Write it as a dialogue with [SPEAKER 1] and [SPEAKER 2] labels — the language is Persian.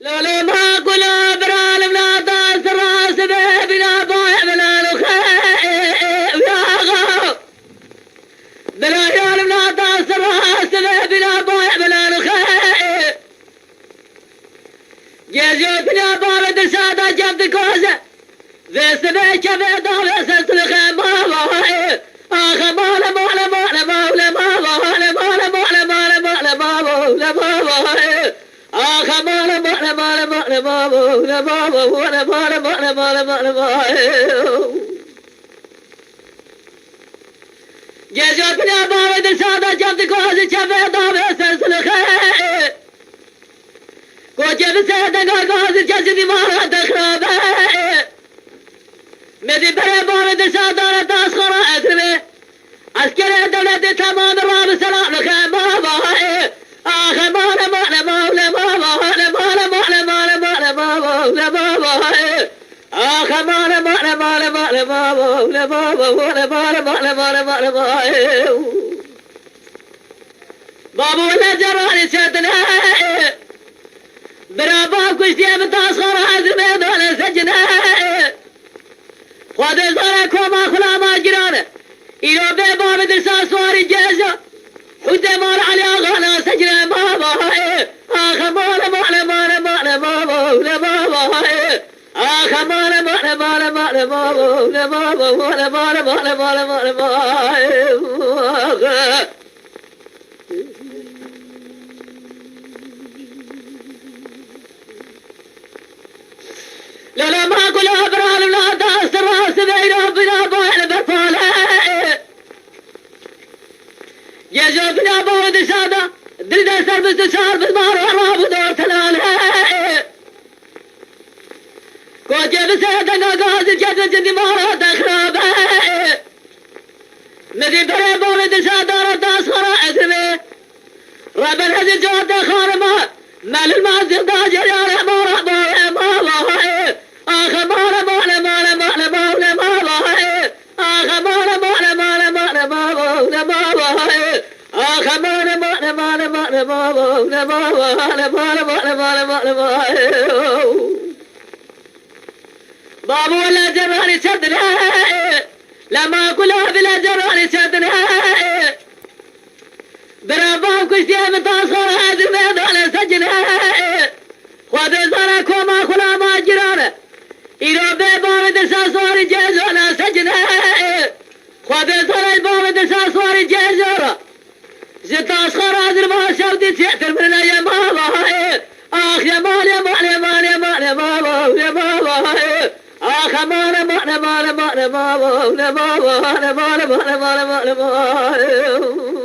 [SPEAKER 1] لولا ما قلوا برال بلا طاس راس بلا ضايع بلا لخير يا غو بلا يال بلا طاس راس بلا ضايع بلا لخير جيت بلا باب درسادا جبت كوزه ذي سبيك بيضا ويسس الخير ما ضايع آخر مالا مالا مالا مالا مالا مالا مالا مالا مالا مالا مالا آخر مالا مالا مالا مالا مالا مالا مالا مالا مالا مالا مالا جيجوت بنا بابا درسادا جبت كوزي شبه ضابي سلسل خير كوجي بسيدنا كوزي جسدي مارا تخرابه مدي بري بابا درسادا تاسخرا اتربي عسكري دولة تمام الراب سلام لخير بابا آخر مالا مالا مالا مالا مالا مالا مالا مالا مالا مالا آخر مالا مالا مالا مالا مالا مالا مالا مالا مالا مالا مالا بابا ولا جراني سيدنا براباب كشتي بتاسخر عزر بيضان سجنا خواده زارا كوما خلا ما جرانه إلو بابا درسا سواري جيزة حتى مال علي أغانا سجنا بابا آخر مالا مالا مالا مالا مالا مالا آخر مالا مالا مالا مالا مالا مالا مالا مالا مالا مالا مالا لا ما أقول أبرال لا داس راس بينه بنا بوين بطالة يجو بنا بوين سادة دردا سربس سار بسمار وراب دور تلالة كوجي بسادة ناقاز جد جدي مارا تخرابة مدي بري بوين سادة رداس خرا اترمي رب الهزي جواد خارما مال المعزل داجر يا رحمة بوين مالا آخر مالا مالا مالا مالا مالا مالا آخر مالا مالا مالا مالا مالا مالا آخر مالا مالا مالا مالا مالا مالا مالا مالا مالا مالا بابا ولا جراني سدنا لما كلها بلا جراني سدنا براباب كشتي متاصر هذه الميدان سجنا خذ زرع كوما خلا ما جرانه إلو بابا درسا صوري جيزونا سجنا خذ زرع بابا درسا صوري جيزونا زتاس خرازر ما سودي تيتر من يا ماما آخ يا مال يا مال يا مال يا مال يا مال يا مال آخ مال مال مال مال مال مال مال مال مال مال مال